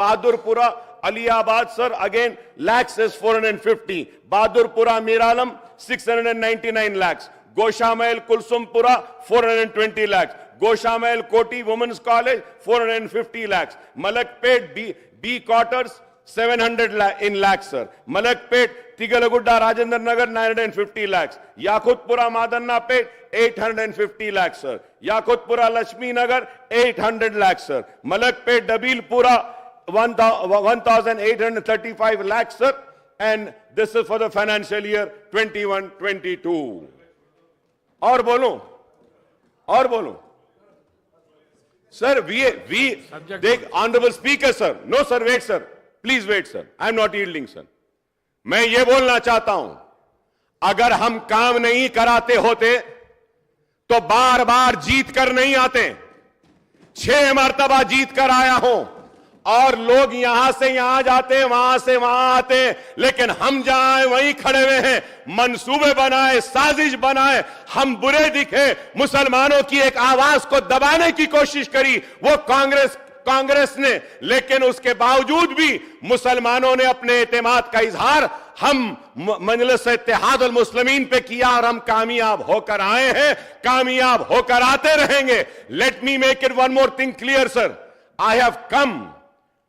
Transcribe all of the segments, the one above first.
Bahadurpura, Aliabad, sir, again, lakhs is 450. Bahadurpura, Miralam, 699 lakhs. Goshamayal, Kulsumpura, 420 lakhs. Goshamayal, Koti, Women's College, 450 lakhs. Malakpet, B quarters, 700 lakhs, sir. Malakpet, Tigalagudda, Rajendra Nagar, 950 lakhs. Yakutpura, Madannapet, 850 lakhs, sir. Yakutpura, Lakshmi Nagar, 800 lakhs, sir. Malakpet, Dabilpura, 1,835 lakhs, sir. And this is for the financial year 21-22. और बोलूं, sir, we take honorable speaker, sir. No, sir, wait, sir. Please wait, sir. I am not yielding, sir. मैं ये बोलना चाहता हूं, अगर हम काम नहीं कराते होते तो बार बार जीत कर नहीं आते। 6 मर्तबा जीत कर आया हूं और लोग यहां से यहां जाते, वहां से वहां आते, लेकिन हम जहां वहीं खड़े हुए हैं। मंसूबे बनाए, साजिश बनाए, हम बुरे दिखे, मुसलमानों की एक आवाज को दबाने की कोशिश करी वो कांग्रेस ने, लेकिन उसके बावजूद भी मुसलमानों ने अपने एतमाद का इजहार हम मजलिस इत्तेहाद अल मुस्लिमीन पे किया और हम कामयाब होकर आए हैं, कामयाब होकर आते रहेंगे। Let me make it one more thing clear, sir. I have come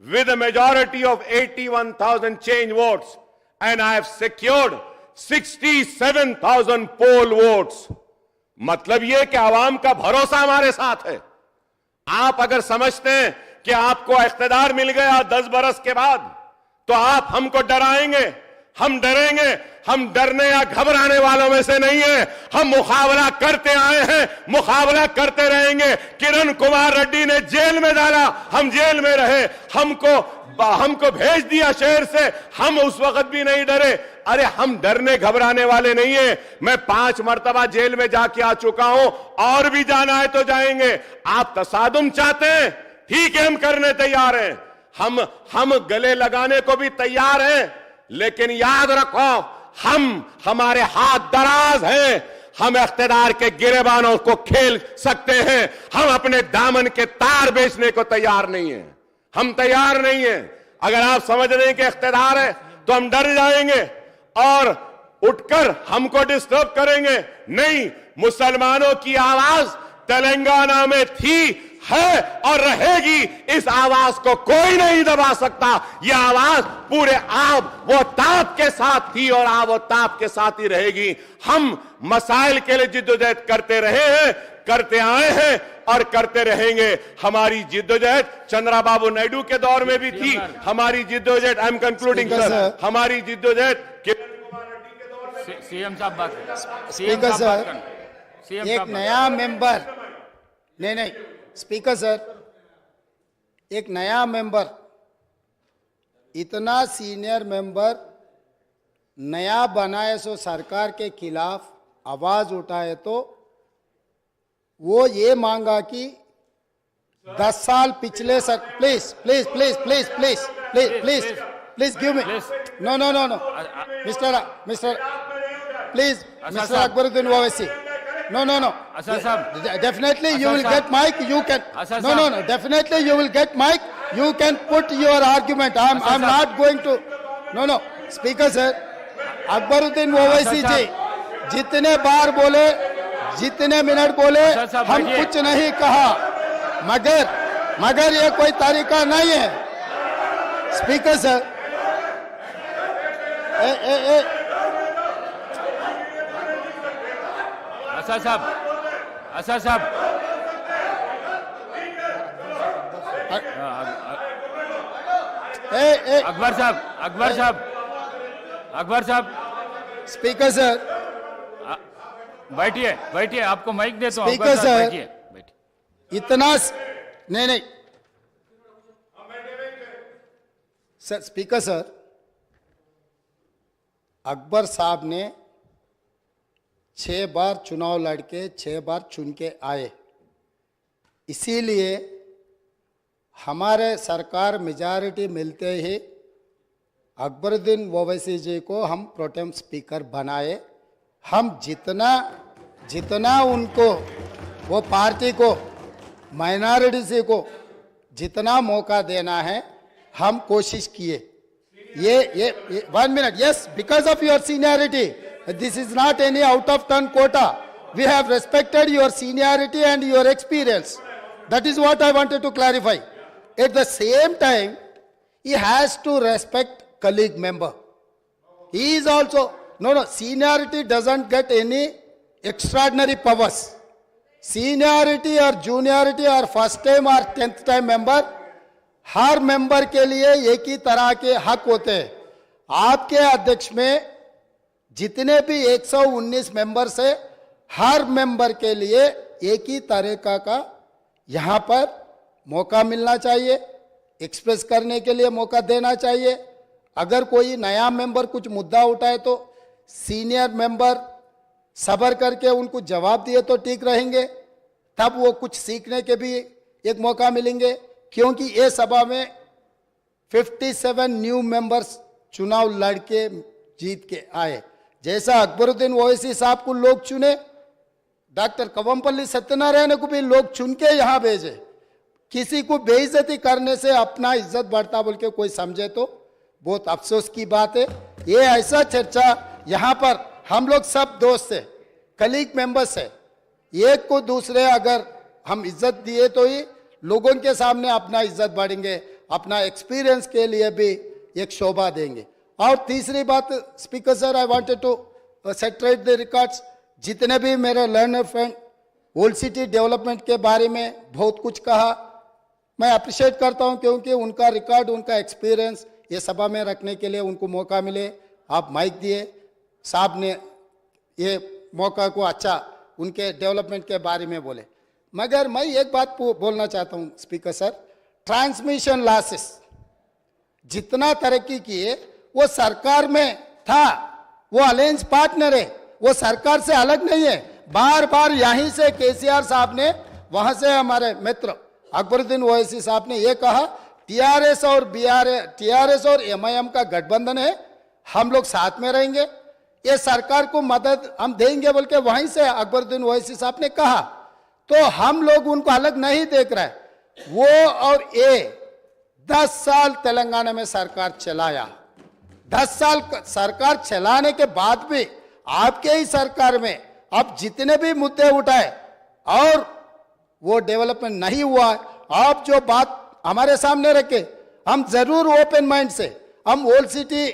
with a majority of 81,000 change votes and I have secured 67,000 poll votes. मतलब यह कि आवाम का भरोसा हमारे साथ है। आप अगर समझते हैं कि आपको इख्तिदार मिल गया 10 बरस के बाद तो आप हमको डराएंगे, हम डरेंगे। हम डरने या घबराने वालों में से नहीं है। हम मुकाबला करते आए हैं, मुकाबला करते रहेंगे। किरण कुमार रेड्डी ने जेल में डाला, हम जेल में रहे। हमको भेज दिया शहर से, हम उस वक्त भी नहीं डरे। अरे हम डरने घबराने वाले नहीं है। मैं 5 मर्तबा जेल में जाके आ चुका हूं, और भी जाना है तो जाएंगे। आप तसादुम चाहते हैं, ठीक है, हम करने तैयार हैं। हम गले लगाने को भी तैयार हैं, लेकिन याद रखो हमारे हाथ दराज हैं। हम इख्तिदार के गिरेबानों को खेल सकते हैं। हम अपने दामन के तार बेचने को तैयार नहीं है। हम तैयार नहीं है। अगर आप समझ रहे हैं कि इख्तिदार है तो हम डर जाएंगे और उठकर हमको डिस्टर्ब करेंगे। नहीं, मुसलमानों की आवाज तेलंगाना में थी, है और रहेगी। इस आवाज को कोई नहीं दबा सकता। यह आवाज पूरे वो ताप के साथ थी और वो ताप के साथ ही रहेगी। हम मसाइल के लिए जिद्दोजहद करते रहे हैं, करते आए हैं और करते रहेंगे। हमारी जिद्दोजहद चंद्रबाबू नायडू के दौर में भी थी। हमारी जिद्दोजहद, आई एम कंक्लूडिंग सर, हमारी जिद्दोजहद किरण कुमार रेड्डी के दौर में। सीएम साहब बात, स्पीकर सर, एक नया मेंबर, नहीं स्पीकर सर, एक नया मेंबर, इतना सीनियर मेंबर नया बनाए सो सरकार के खिलाफ आवाज उठाए तो वो ये मांगा कि 10 साल पिछले sir, please please please please please please please please give me, no no no no mister please mister Akbaruddin Owaisi, no definitely you will get mic, you can, no definitely you will get mic, you can put your argument. I'm not going to, no speaker sir, Akbaruddin Owaisi ji जितने बार बोले, जितने minute बोले, हम कुछ नहीं कहा, मगर ये कोई तरीका नहीं है। स्पीकर सर, असद साहब, अकबर साहब, स्पीकर सर, बैठिए, आपको माइक देता हूं। स्पीकर सर, बैठिए। इतना नहीं सर, स्पीकर सर, अकबर साहब ने 6 बार चुनाव लड़के 6 बार चुन के आए, इसीलिए हमारे सरकार मेजॉरिटी मिलते ही अकबरुद्दीन ओवैसी जी को हम प्रोटेम स्पीकर बनाए। हम जितना उनको, वो पार्टी को, माइनॉरिटी को जितना मौका देना है हम कोशिश किए। ये 1 minute, yes, because of your seniority, this is not any out of turn quota. We have respected your seniority and your experience. That is what I wanted to clarify. At the same time, he has to respect colleague member. He is also, no, seniority doesn't get any extraordinary powers. Seniority or juniority or first time or 10th time member, her member के लिए एक ही तरह के हक होते हैं। आपके अध्यक्ष में जितने भी 119 मेंबर्स है, हर मेंबर के लिए एक ही तरीका का यहां पर मौका मिलना चाहिए, एक्सप्रेस करने के लिए मौका देना चाहिए। अगर कोई नया मेंबर कुछ मुद्दा उठाए तो सीनियर मेंबर सब्र करके उनको जवाब दिए तो ठीक रहेंगे, तब वो कुछ सीखने के भी एक मौका मिलेंगे। क्योंकि ये सभा में 57 न्यू मेंबर्स चुनाव लड़के जीत के आए। जैसा अकबरुद्दीन ओवैसी साहब को लोग चुने, डॉक्टर कवंपल्ली सत्यनारायण को भी लोग चुन के यहां भेजे। किसी को बेइज्जती करने से अपना इज्जत बढ़ता बोल के कोई समझे तो बहुत अफसोस की बात है। ये ऐसा चर्चा यहां पर हम लोग सब दोस्त है, कलीग मेंबर्स है, एक को दूसरे अगर हम इज्जत दिए तो ही लोगों के सामने अपना इज्जत बढ़ेंगे, अपना एक्सपीरियंस के लिए भी एक शोभा देंगे। और तीसरी बात, speaker sir, I wanted to set right the records. जितने भी मेरे learned friend old city development के बारे में बहुत कुछ कहा, मैं अप्रिशिएट करता हूं, क्योंकि उनका रिकॉर्ड, उनका एक्सपीरियंस ये सभा में रखने के लिए उनको मौका मिले। आप माइक दिए, साहब ने ये मौका को अच्छा उनके डेवलपमेंट के बारे में बोले। मगर मैं एक बात बोलना चाहता हूं स्पीकर सर, ट्रांसमिशन लॉसेस जितना तरक्की किए वो सरकार में था, वो अलायंस पार्टनर है, वो सरकार से अलग नहीं है। बार बार यहीं से केसीआर साहब ने, वहां से हमारे मित्र अकबरुद्दीन ओवैसी साहब ने ये कहा, टीआरएस और एमआईएम का गठबंधन है, हम लोग साथ में रहेंगे, ये सरकार को मदद हम देंगे बोल के वहीं से अकबरुद्दीन ओवैसी साहब ने कहा। तो हम लोग उनको अलग नहीं देख रहे। वो और ये 10 साल तेलंगाना में सरकार चलाया, 10 साल सरकार चलाने के बाद भी आपके ही सरकार में अब जितने भी मुद्दे उठाए और वो डेवलपमेंट नहीं हुआ। आप जो बात हमारे सामने रखे, हम जरूर ओपन माइंड से, हम ओल्ड सिटी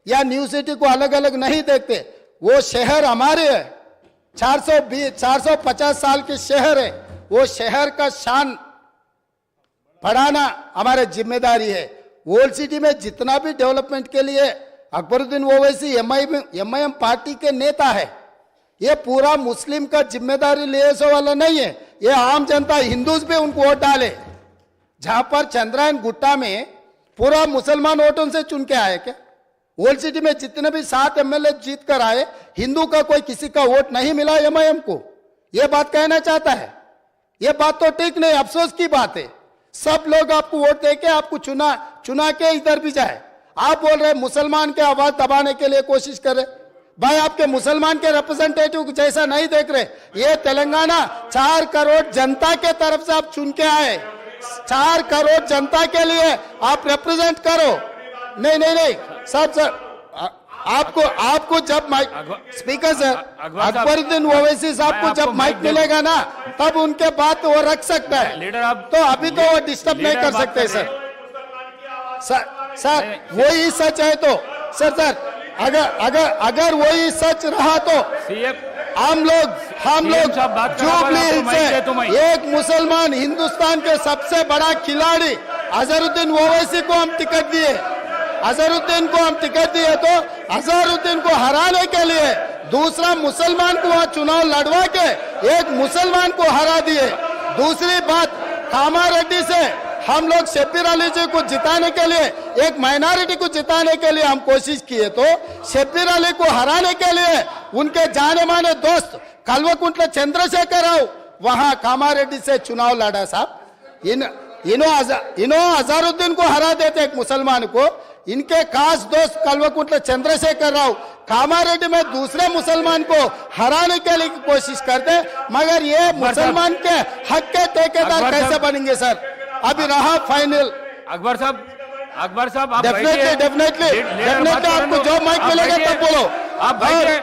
या न्यू सिटी को अलग अलग नहीं देखते। वो शहर हमारे है, 450 साल के शहर है, वो शहर का शान बढ़ाना हमारी जिम्मेदारी है। ओल्ड सिटी में जितना भी डेवलपमेंट के लिए अकबरुद्दीन ओवैसी एमआईएम पार्टी के नेता है, ये पूरा मुस्लिम का जिम्मेदारी ले सो वाला नहीं है। ये आम जनता, हिंदूज भी उनको वोट डाले। जहां पर चंद्रायन गुट्टा में पूरा मुसलमान वोटों से चुन के आए क्या? ओल्ड सिटी में जितने भी 7 एमएलए जीत कर आए, हिंदू का कोई किसी का वोट नहीं मिला एमआईएम को। यह बात कहना चाहता है, यह बात तो ठीक नहीं, अफसोस की बात है। सब लोग आपको वोट देके आपको चुना के इधर भी जाए। आप बोल रहे मुसलमान के आवाज दबाने के लिए कोशिश कर रहे। भाई, आपके मुसलमान के रिप्रेजेंटेटिव जैसा नहीं देख रहे। ये तेलंगाना 4 करोड़ जनता के तरफ से आप चुन के आए, 4 करोड़ जनता के लिए आप रिप्रेजेंट करो। नहीं सर, आपको जब mike, speaker sir, Akbaruddin Owaisi साहब को जब माइक मिलेगा ना, तब उनके बात वो रख सकता है। लीडर आप, तो अभी तो वो डिस्टर्ब नहीं कर सकते सर वही सच है तो सर अगर वही सच रहा तो हम लोग जुबली हिल्स से एक मुसलमान, हिंदुस्तान के सबसे बड़ा खिलाड़ी अजहरुद्दीन ओवैसी को हम टिकट दिए। अजहरुद्दीन को हम टिकट दिए तो अजहरुद्दीन को हराने के लिए दूसरा मुसलमान को वहां चुनाव लड़वा के एक मुसलमान को हरा दिए। दूसरी बात, कामारेड्डी से हम लोग शब्बीर अली जी को जिताने के लिए, एक माइनॉरिटी को जिताने के लिए हम कोशिश किए, तो शब्बीर अली को हराने के लिए उनके जाने माने दोस्त कल्वकुंट्ला चंद्रशेखर राव वहां कामारेड्डी से चुनाव लड़ा। साहब, इन्हों अजहरुद्दीन को हरा देते एक मुसलमान को, इनके खास दोस्त कल्वकुंट्ला चंद्रशेखर राव कामारेड्डी में दूसरे मुसलमान को हराने के लिए कोशिश करते। मगर ये मुसलमान के हक के ठेकेदार कैसे बनेंगे सर? अभी रहा फाइनल। अकबर साहब, अकबर साहब आप डेफिनेटली डेफिनेटली आपको जो माइक मिलेगा तब बोलो। आप बैठिए।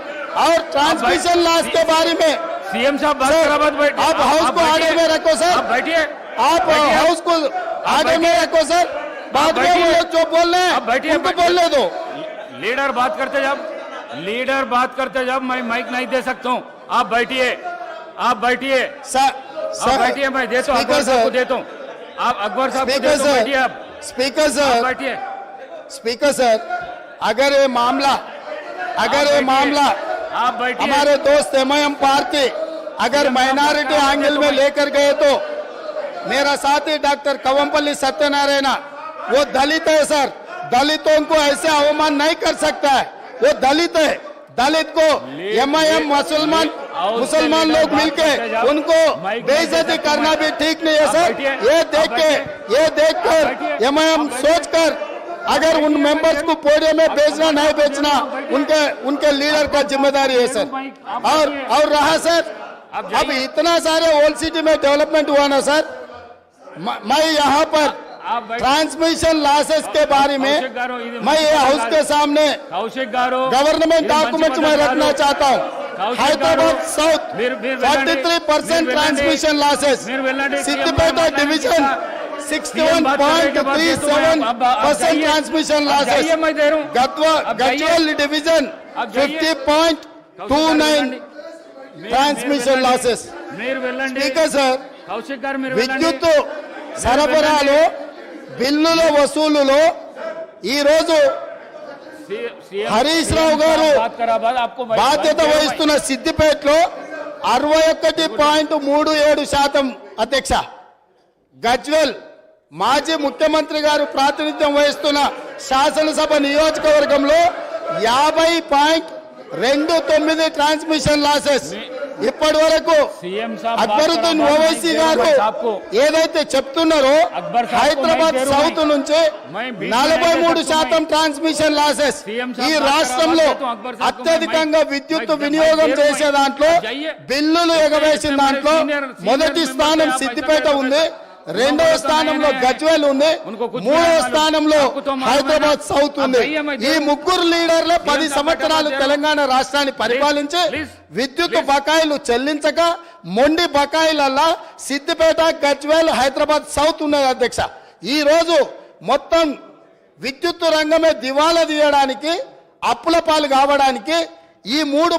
और ट्रांसमिशन लॉस के बारे में सीएम साहब बात करा मत बैठिए। आप हाउस को आगे में रखो सर। आप बैठिए। आप हाउस को आगे में रखो सर। बाद में वो लोग जो बोल रहे हैं उनको बोलने दो। लीडर बात करते जब मैं माइक नहीं दे सकता हूँ। आप बैठिए। आप बैठिए। मैं देता हूँ अकबर साहब को देता हूँ। आप अकबर साहब को देता हूँ। बैठिए आप। स्पीकर सर बैठिए। स्पीकर सर अगर ये मामला आप बैठिए। हमारे दोस्त एमआईएम पार्टी अगर माइनॉरिटी एंगल में लेकर गए तो मेरा साथी डॉक्टर कवंपल्ली सत्यनारायण वो दलित है सर। दलितों को ऐसे अवमान नहीं कर सकता है। वो दलित है। दलित को एमआईएम मुसलमान लोग मिलके उनको बेइज्जती करना भी ठीक नहीं है सर। ये देख कर एमआईएम सोचकर अगर उन मेंबर्स को पोडियम में भेजना नहीं भेजना उनके लीडर का जिम्मेदारी है सर। और रहा सर अब इतना सारे ओल्ड सिटी में डेवलपमेंट हुआ ना सर। मैं यहाँ पर ट्रांसमिशन लॉसेस के बारे में मैं ये हाउस के सामने गवर्नमेंट डॉक्यूमेंट में रखना चाहता हूँ। Hyderabad south 43% transmission losses, Siddipet division 61.37% transmission losses, Gajwel division 50.29 transmission losses. Speaker sir విద్యుత్ సరఫరాలో బిల్లుల వసూలులో ఈ రోజు హరీష్ రావు గారు బాధ్యత వహిస్తున్న సిద్దిపేటలో 61.37% అధ్యక్ష, గజ్వెల్ మాజీ ముఖ్యమంత్రి గారు ప్రాతినిధ్యం వహిస్తున్న శాసనసభ నియోజకవర్గంలో 50.29 ట్రాన్స్మిషన్ లాసెస్. ఇప్పటి వరకు అక్బరుద్దీన్ ఓవైసీ గారు ఏదైతే చెప్తున్నారో హైదరాబాద్ సౌత్ నుంచి 43% ట్రాన్స్మిషన్ లాసెస్. ఈ రాష్ట్రంలో అత్యధికంగా విద్యుత్ వినియోగం చేసే దాంట్లో బిల్లులు ఎగవేసిన దాంట్లో మొదటి స్థానం సిద్దిపేట ఉంది, రెండవ స్థానంలో గజ్వేల్ ఉంది, మూడవ స్థానంలో హైదరాబాద్ సౌత్ ఉంది. ఈ ముగ్గురు లీడర్లే 10 సంవత్సరాలు తెలంగాణ రాష్ట్రాన్ని పరిపాలించి విద్యుత్ బకాయిలు చెల్లించక మొండి బకాయిలల్లా సిద్దిపేట, గజ్వేల్, హైదరాబాద్ సౌత్ ఉన్నది అధ్యక్ష. ఈ రోజు మొత్తం విద్యుత్ రంగమే దివాలా తీయడానికి, అప్పుల పాలు కావడానికి ఈ మూడు